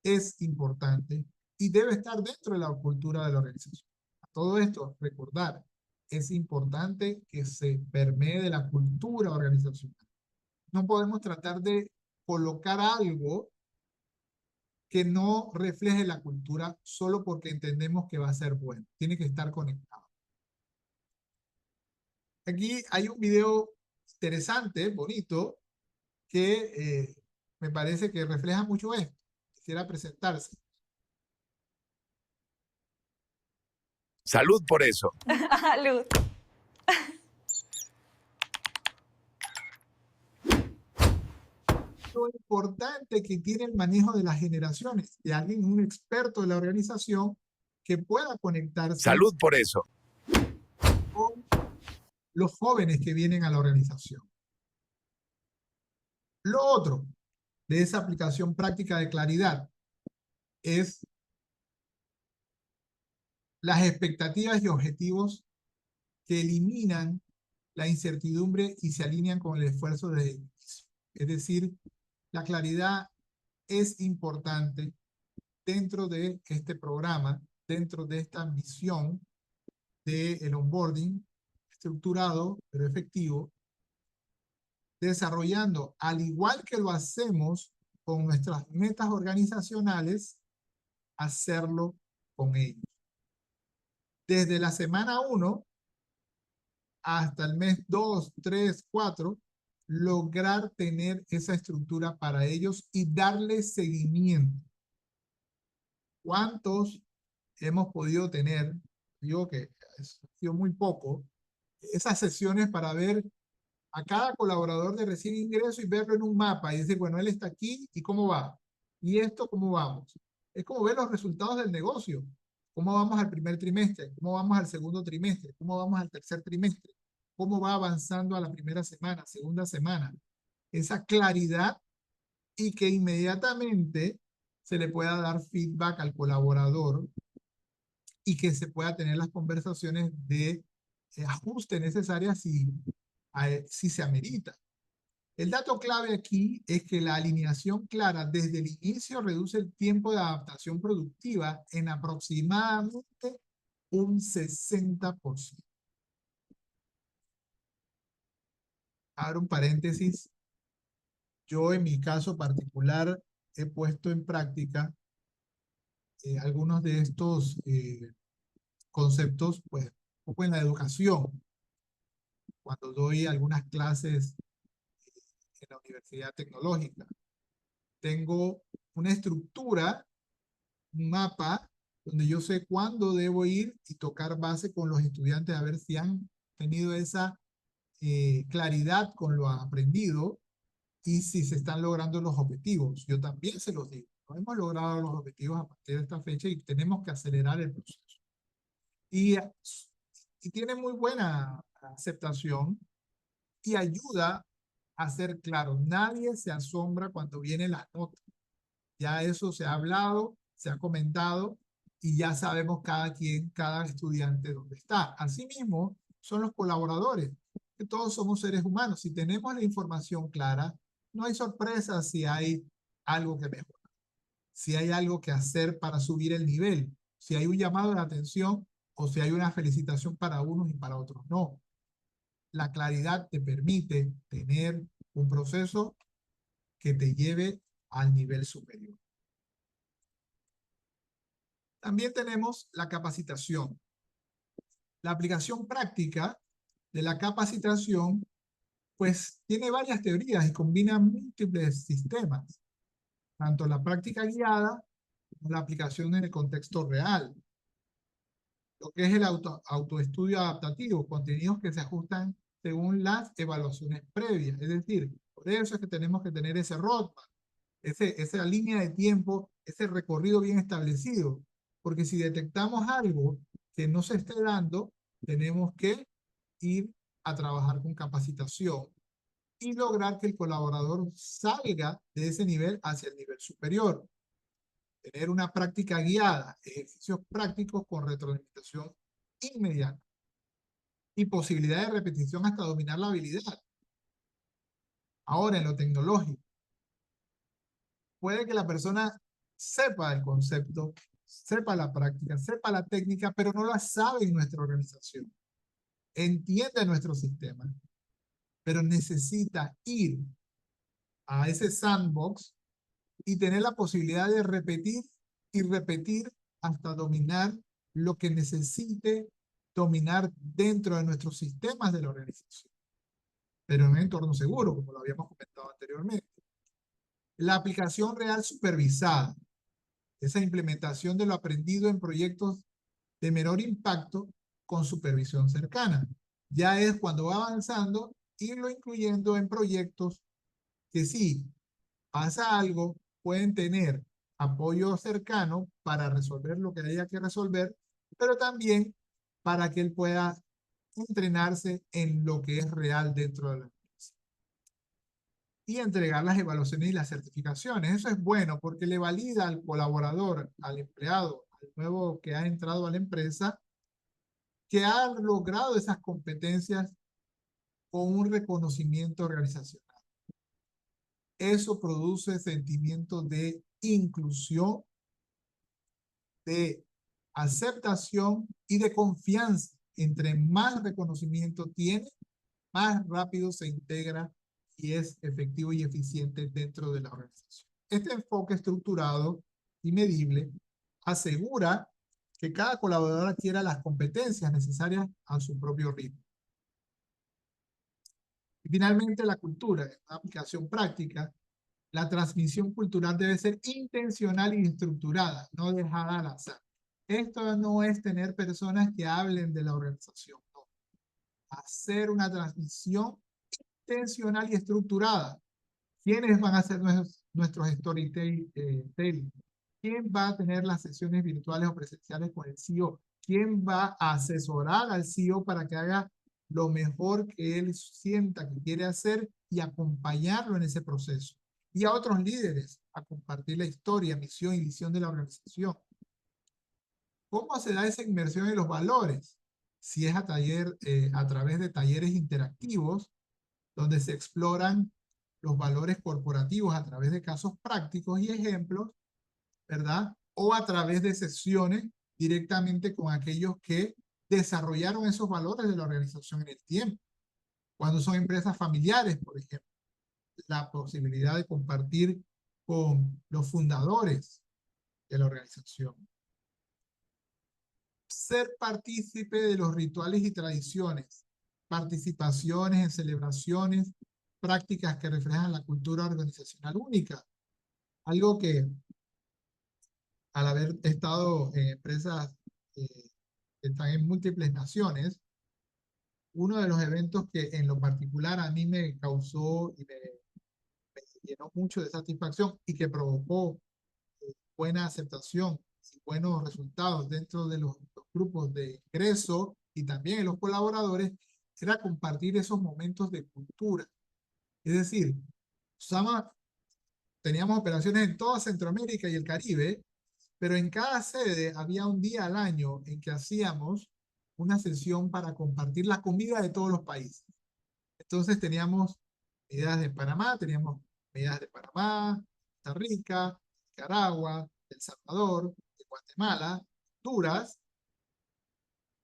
es importante y debe estar dentro de la cultura de la organización. A todo esto, recordar, es importante que se permee de la cultura organizacional. No podemos tratar de colocar algo que no refleje la cultura solo porque entendemos que va a ser bueno. Tiene que estar conectado. Aquí hay un video interesante, bonito, que me parece que refleja mucho esto. Quisiera presentarse. Salud por eso. Salud. Lo importante que tiene el manejo de las generaciones, de alguien, un experto de la organización, que pueda conectarse Salud por eso. con los jóvenes que vienen a la organización. Lo otro de esa aplicación práctica de claridad es las expectativas y objetivos que eliminan la incertidumbre y se alinean con el esfuerzo de inicio. Es decir, la claridad es importante dentro de este programa, dentro de esta misión del onboarding estructurado pero efectivo, desarrollando, al igual que lo hacemos con nuestras metas organizacionales, hacerlo con ellos. Desde la semana 1 hasta el mes 2, 3, 4, lograr tener esa estructura para ellos y darle seguimiento. ¿Cuántos hemos podido tener? Digo que ha sido muy poco, esas sesiones para ver a cada colaborador de recién ingreso y verlo en un mapa y decir, bueno, él está aquí y cómo va. Y esto, ¿cómo vamos? Es como ver los resultados del negocio. ¿Cómo vamos al primer trimestre? ¿Cómo vamos al segundo trimestre? ¿Cómo vamos al tercer trimestre? ¿Cómo va avanzando a la primera semana, segunda semana? Esa claridad y que inmediatamente se le pueda dar feedback al colaborador y que se pueda tener las conversaciones de ajuste necesarias si se amerita. El dato clave aquí es que la alineación clara desde el inicio reduce el tiempo de adaptación productiva en aproximadamente un 60%. Abro un paréntesis. Yo en mi caso particular he puesto en práctica algunos de estos conceptos, pues, un poco en la educación, cuando doy algunas clases en la Universidad Tecnológica. Tengo una estructura, un mapa, donde yo sé cuándo debo ir y tocar base con los estudiantes a ver si han tenido esa claridad con lo aprendido y si se están logrando los objetivos. Yo también se los digo. No hemos logrado los objetivos a partir de esta fecha y tenemos que acelerar el proceso. Y, y tiene muy buena aceptación y ayuda a ser claro. Nadie se asombra cuando vienen las notas. Ya eso se ha hablado, se ha comentado y ya sabemos cada quien, cada estudiante dónde está. Asimismo, son los colaboradores, que todos somos seres humanos. Si tenemos la información clara, no hay sorpresa si hay algo que mejorar, si hay algo que hacer para subir el nivel, si hay un llamado de atención o si hay una felicitación para unos y para otros. No, la claridad te permite tener un proceso que te lleve al nivel superior. También tenemos la capacitación. La aplicación práctica de la capacitación, pues tiene varias teorías y combina múltiples sistemas, tanto la práctica guiada como la aplicación en el contexto real. Lo que es el autoestudio adaptativo, contenidos que se ajustan según las evaluaciones previas. Es decir, por eso es que tenemos que tener ese roadmap, esa línea de tiempo, ese recorrido bien establecido. Porque si detectamos algo que no se esté dando, tenemos que ir a trabajar con capacitación y lograr que el colaborador salga de ese nivel hacia el nivel superior. Tener una práctica guiada, ejercicios prácticos con retroalimentación inmediata y posibilidad de repetición hasta dominar la habilidad. Ahora, en lo tecnológico, puede que la persona sepa el concepto, sepa la práctica, sepa la técnica, pero no la sabe en nuestra organización. Entiende nuestro sistema, pero necesita ir a ese sandbox y tener la posibilidad de repetir y repetir hasta dominar lo que necesite dominar dentro de nuestros sistemas de la organización, pero en un entorno seguro, como lo habíamos comentado anteriormente. La aplicación real supervisada, esa implementación de lo aprendido en proyectos de menor impacto con supervisión cercana. Ya es cuando va avanzando, irlo incluyendo en proyectos que sí, pasa algo, pueden tener apoyo cercano para resolver lo que haya que resolver, pero también para que él pueda entrenarse en lo que es real dentro de la empresa. Y entregar las evaluaciones y las certificaciones. Eso es bueno porque le valida al colaborador, al empleado, al nuevo que ha entrado a la empresa, que ha logrado esas competencias con un reconocimiento organizacional. Eso produce sentimientos de inclusión, de aceptación y de confianza. Entre más reconocimiento tiene, más rápido se integra y es efectivo y eficiente dentro de la organización. Este enfoque estructurado y medible asegura que cada colaborador adquiera las competencias necesarias a su propio ritmo. Y finalmente, la cultura, la aplicación práctica. La transmisión cultural debe ser intencional y estructurada, no dejada al azar. Esto no es tener personas que hablen de la organización, no. Hacer una transmisión intencional y estructurada. ¿Quiénes van a ser nuestros storytelling? ¿Quién va a tener las sesiones virtuales o presenciales con el CEO? ¿Quién va a asesorar al CEO para que haga lo mejor que él sienta que quiere hacer y acompañarlo en ese proceso? Y a otros líderes a compartir la historia, misión y visión de la organización. ¿Cómo se da esa inmersión en los valores? Si es a través de talleres interactivos, donde se exploran los valores corporativos a través de casos prácticos y ejemplos, ¿verdad? O a través de sesiones directamente con aquellos que desarrollaron esos valores de la organización en el tiempo. Cuando son empresas familiares, por ejemplo, la posibilidad de compartir con los fundadores de la organización. Ser partícipe de los rituales y tradiciones, participaciones en celebraciones, prácticas que reflejan la cultura organizacional única. Algo que al haber estado en empresas que están en múltiples naciones, uno de los eventos que en lo particular a mí me causó y me llenó mucho de satisfacción y que provocó buena aceptación y buenos resultados dentro de los grupos de ingreso y también en los colaboradores, era compartir esos momentos de cultura. Es decir, teníamos operaciones en toda Centroamérica y el Caribe, pero en cada sede había un día al año en que hacíamos una sesión para compartir la comida de todos los países. Entonces teníamos medidas de Panamá, teníamos medidas de Panamá, Costa Rica, Nicaragua, El Salvador, de Guatemala, Honduras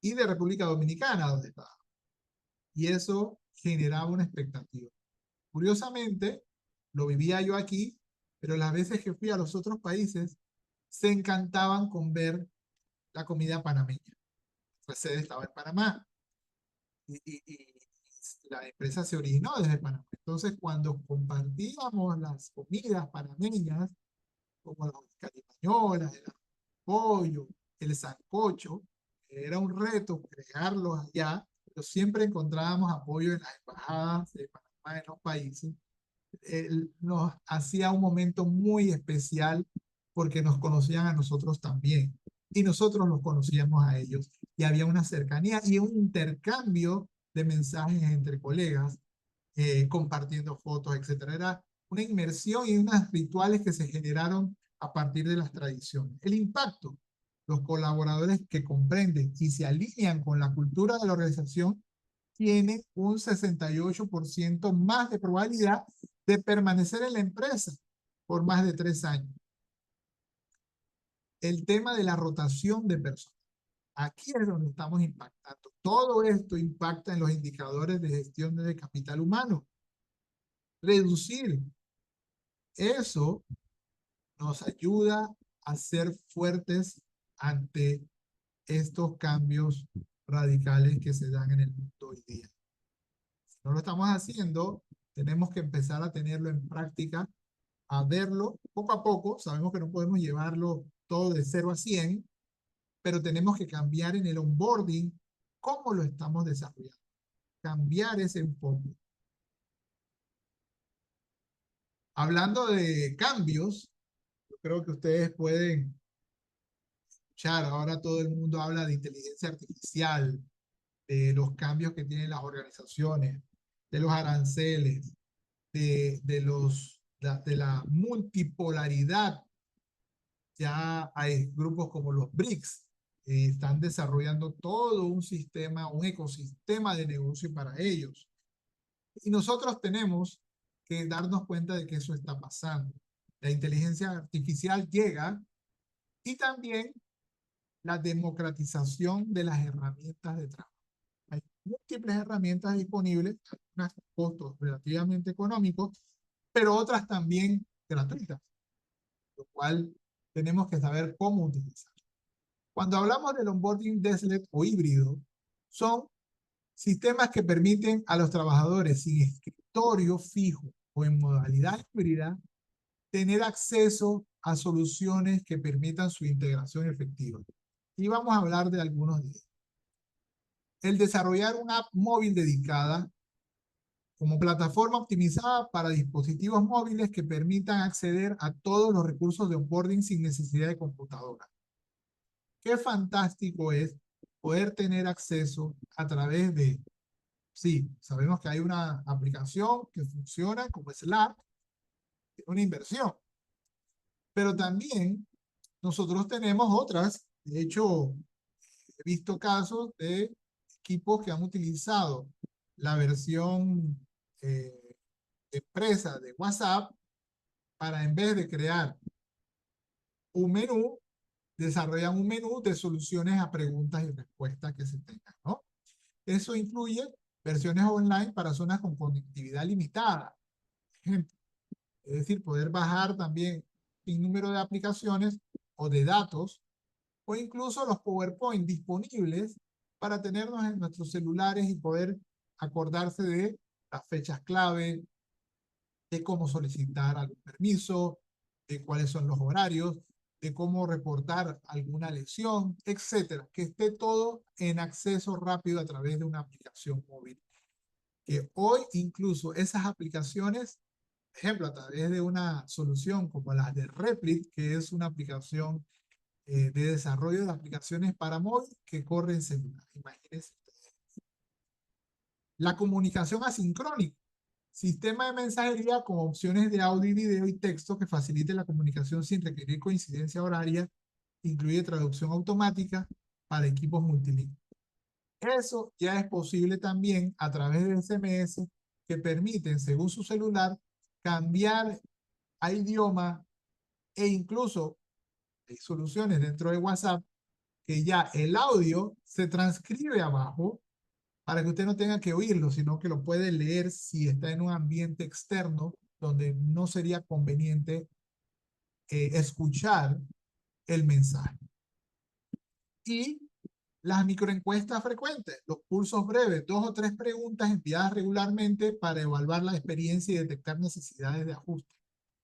y de República Dominicana, donde estaba. Y eso generaba una expectativa. Curiosamente, lo vivía yo aquí, pero las veces que fui a los otros países, se encantaban con ver la comida panameña. La sede estaba en Panamá y la empresa se originó desde Panamá. Entonces, cuando compartíamos las comidas panameñas, como las carimañolas, el pollo, el sancocho, era un reto crearlos allá, pero siempre encontrábamos apoyo en las embajadas de Panamá en los países. Nos hacía un momento muy especial porque nos conocían a nosotros también y nosotros los conocíamos a ellos y había una cercanía y un intercambio de mensajes entre colegas, compartiendo fotos, etcétera. Era una inmersión y unos rituales que se generaron a partir de las tradiciones. El impacto, los colaboradores que comprenden y se alinean con la cultura de la organización tienen un 68% más de probabilidad de permanecer en la empresa por más de 3 años. El tema de la rotación de personas. Aquí es donde estamos impactando. Todo esto impacta en los indicadores de gestión de capital humano. Reducir eso nos ayuda a ser fuertes ante estos cambios radicales que se dan en el mundo hoy día. Si no lo estamos haciendo, tenemos que empezar a tenerlo en práctica, a verlo poco a poco. Sabemos que no podemos llevarlo todo de 0 a 100, pero tenemos que cambiar en el onboarding cómo lo estamos desarrollando. Cambiar ese enfoque. Hablando de cambios, yo creo que ustedes pueden escuchar, ahora todo el mundo habla de inteligencia artificial, de los cambios que tienen las organizaciones, de los aranceles, de la multipolaridad. Ya hay grupos como los BRICS, están desarrollando todo un sistema, un ecosistema de negocio para ellos. Y nosotros tenemos que darnos cuenta de que eso está pasando. La inteligencia artificial llega y también la democratización de las herramientas de trabajo. Hay múltiples herramientas disponibles, unas costos relativamente económicos, pero otras también gratuitas, lo cual tenemos que saber cómo utilizar. Cuando hablamos del onboarding desktop o híbrido, son sistemas que permiten a los trabajadores sin escritorio fijo o en modalidad híbrida tener acceso a soluciones que permitan su integración efectiva. Y vamos a hablar de algunos de ellos. El desarrollar una app móvil dedicada como plataforma optimizada para dispositivos móviles que permitan acceder a todos los recursos de onboarding sin necesidad de computadora. Qué fantástico es poder tener acceso a través de, sí, sabemos que hay una aplicación que funciona como Slack, es una inversión, pero también nosotros tenemos otras. De hecho, he visto casos de equipos que han utilizado la versión de empresa de WhatsApp para, en vez de crear un menú, desarrollan un menú de soluciones a preguntas y respuestas que se tengan, ¿no? Eso incluye versiones online para zonas con conectividad limitada. Ejemplo, es decir, poder bajar también un número de aplicaciones o de datos, o incluso los PowerPoint disponibles para tenernos en nuestros celulares y poder acordarse de las fechas clave, de cómo solicitar algún permiso, de cuáles son los horarios, de cómo reportar alguna lesión, etcétera. Que esté todo en acceso rápido a través de una aplicación móvil. Que hoy incluso esas aplicaciones, por ejemplo, a través de una solución como la de Replit, que es una aplicación de desarrollo de aplicaciones para móvil que corre en celular. Imagínense ustedes. La comunicación asincrónica. Sistema de mensajería con opciones de audio y video y texto que facilite la comunicación sin requerir coincidencia horaria incluye traducción automática para equipos multilingües. Eso ya es posible también a través de SMS que permiten, según su celular, cambiar a idioma e incluso hay soluciones dentro de WhatsApp que ya el audio se transcribe abajo para que usted no tenga que oírlo, sino que lo puede leer si está en un ambiente externo donde no sería conveniente escuchar el mensaje. Y las microencuestas frecuentes, los pulsos breves, 2 o 3 preguntas enviadas regularmente para evaluar la experiencia y detectar necesidades de ajuste.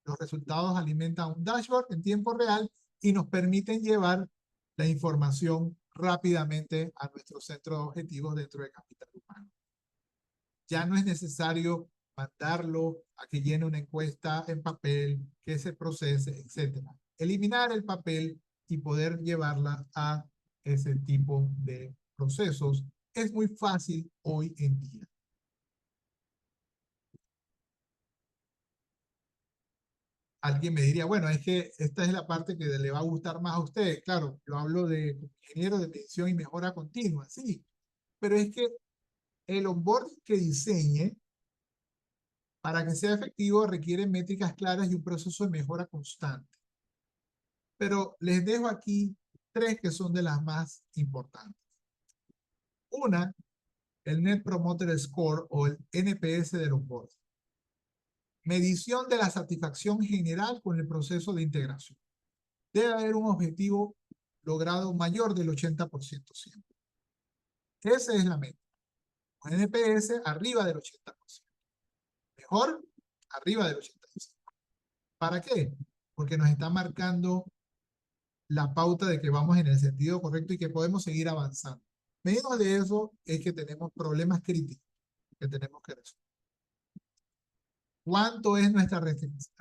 Los resultados alimentan un dashboard en tiempo real y nos permiten llevar la información rápidamente a nuestro centro de objetivos dentro de Capital Humano. Ya no es necesario mandarlo a que llene una encuesta en papel, que se procese, etcétera. Eliminar el papel y poder llevarla a ese tipo de procesos es muy fácil hoy en día. Alguien me diría, bueno, es que esta es la parte que le va a gustar más a usted. Claro, yo hablo de ingeniero de medición y mejora continua, sí, pero es que el onboarding que diseñe para que sea efectivo requiere métricas claras y un proceso de mejora constante. Pero les dejo aquí 3 que son de las más importantes. Una, el Net Promoter Score o el NPS del onboarding. Medición de la satisfacción general con el proceso de integración. Debe haber un objetivo logrado mayor del 80% siempre. Esa es la meta. Un NPS arriba del 80%. Mejor, arriba del 80%. ¿Para qué? Porque nos está marcando la pauta de que vamos en el sentido correcto y que podemos seguir avanzando. Menos de eso es que tenemos problemas críticos que tenemos que resolver. ¿Cuánto es nuestra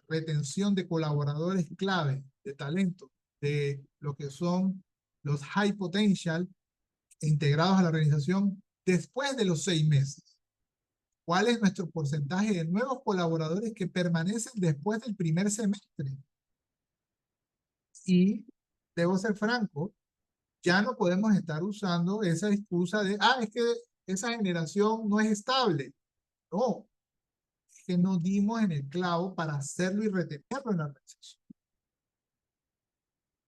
retención de colaboradores clave, de talento, de lo que son los high potential integrados a la organización después de los 6 meses? ¿Cuál es nuestro porcentaje de nuevos colaboradores que permanecen después del primer semestre? Y debo ser franco, ya no podemos estar usando esa excusa de, es que esa generación no es estable. No, es que no dimos en el clavo para hacerlo y retenerlo en la organización.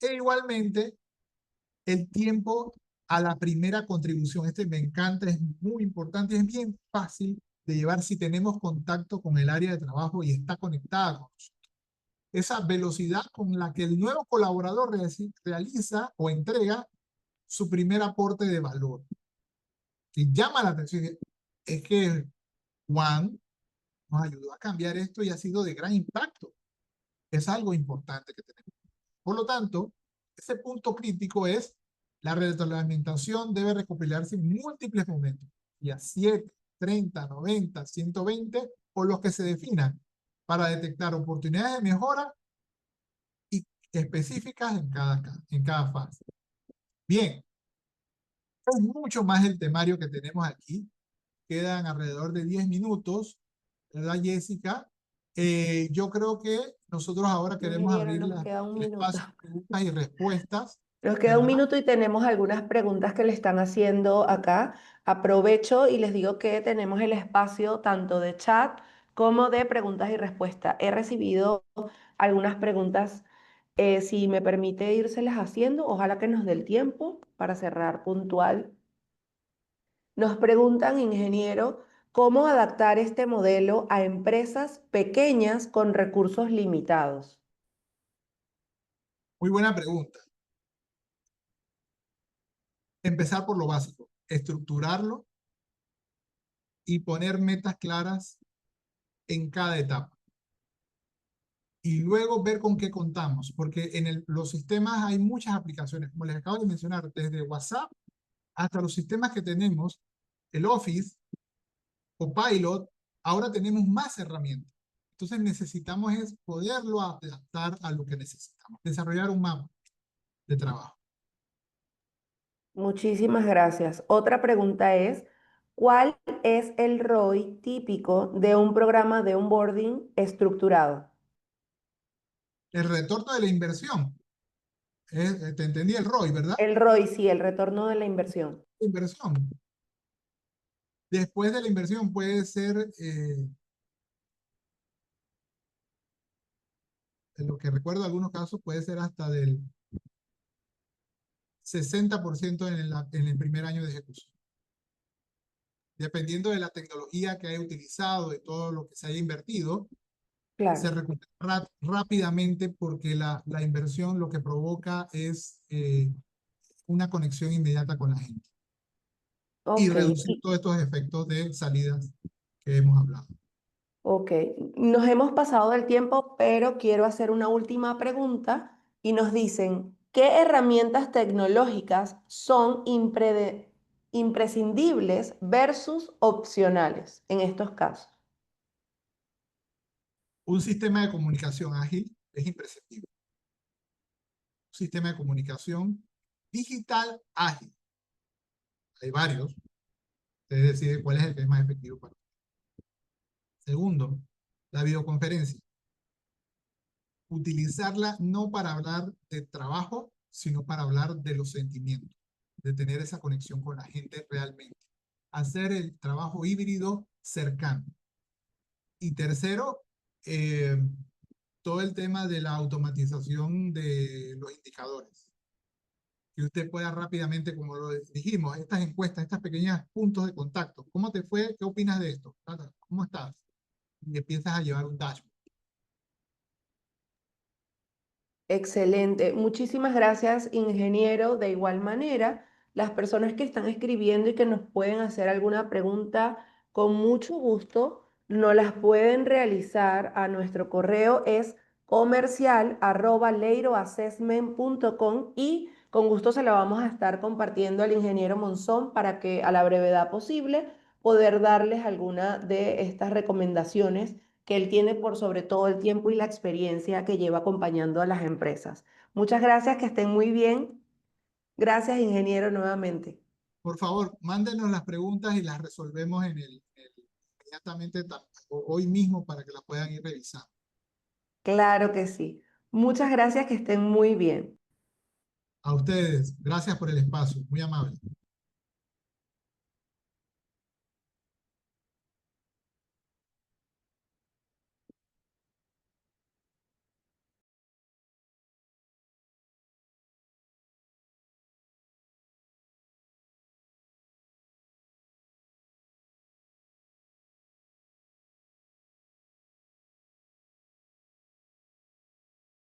E igualmente, el tiempo a la primera contribución. Este me encanta, es muy importante, es bien fácil de llevar si tenemos contacto con el área de trabajo y está conectada con nosotros. Esa velocidad con la que el nuevo colaborador realiza o entrega su primer aporte de valor. Que llama la atención es que Juan nos ayudó a cambiar esto y ha sido de gran impacto. Es algo importante que tenemos. Por lo tanto, ese punto crítico es la retroalimentación debe recopilarse en múltiples momentos, ya 7, 30, 90, 120 o los que se definan para detectar oportunidades de mejora y específicas en cada fase. Bien, es mucho más el temario que tenemos aquí. Quedan alrededor de 10 minutos, ¿verdad, Jessica? Yo creo que nosotros ahora queremos Ingeniero, abrir nos queda un el minuto. espacio de preguntas y respuestas, Nos queda un ¿verdad? minuto y tenemos algunas preguntas que le están haciendo acá. Aprovecho y les digo que tenemos el espacio tanto de chat como de preguntas y respuestas. He recibido algunas preguntas, si me permite írselas haciendo, ojalá que nos dé el tiempo para cerrar puntual. Nos preguntan, ingeniero, ¿cómo adaptar este modelo a empresas pequeñas con recursos limitados? Muy buena pregunta. Empezar por lo básico, estructurarlo y poner metas claras en cada etapa. Y luego ver con qué contamos, porque en los sistemas hay muchas aplicaciones, como les acabo de mencionar, desde WhatsApp hasta los sistemas que tenemos, el Office o Pilot, ahora tenemos más herramientas. Entonces necesitamos es poderlo adaptar a lo que necesitamos, desarrollar un mapa de trabajo. Muchísimas gracias. Otra pregunta es, ¿cuál es el ROI típico de un programa de onboarding estructurado? El retorno de la inversión. Te entendí el ROI, ¿verdad? El ROI, sí, el retorno de la inversión. Inversión. Después de la inversión puede ser, en lo que recuerdo algunos casos, puede ser hasta del 60% en el primer año de ejecución. Dependiendo de la tecnología que haya utilizado y todo lo que se haya invertido, se Claro. recupera rápidamente porque la inversión lo que provoca es una conexión inmediata con la gente y Ok. reducir todos estos efectos de salidas que hemos hablado. Ok, nos hemos pasado del tiempo, pero quiero hacer una última pregunta y nos dicen, ¿qué herramientas tecnológicas son imprescindibles versus opcionales en estos casos? Un sistema de comunicación ágil es imprescindible. Un sistema de comunicación digital ágil. Hay varios. Ustedes deciden cuál es el que es más efectivo para ustedes. Segundo, la videoconferencia. Utilizarla no para hablar de trabajo, sino para hablar de los sentimientos, de tener esa conexión con la gente realmente. Hacer el trabajo híbrido cercano. Y tercero, eh, todo el tema de la automatización de los indicadores. Que usted pueda rápidamente, como lo dijimos, estas encuestas, estas pequeñas puntos de contacto. ¿Cómo te fue? ¿Qué opinas de esto? ¿Cómo estás? Y empiezas a llevar un dashboard. Excelente. Muchísimas gracias, ingeniero. De igual manera, las personas que están escribiendo y que nos pueden hacer alguna pregunta, con mucho gusto, nos las pueden realizar a nuestro correo es comercial@leiroassessment.com y con gusto se la vamos a estar compartiendo al ingeniero Monzón para que a la brevedad posible poder darles alguna de estas recomendaciones que él tiene por sobre todo el tiempo y la experiencia que lleva acompañando a las empresas. Muchas gracias, que estén muy bien. Gracias, ingeniero, nuevamente. Por favor, mándenos las preguntas y las resolvemos inmediatamente hoy mismo para que las puedan ir revisando. Claro que sí. Muchas gracias, que estén muy bien. A ustedes, gracias por el espacio, muy amable.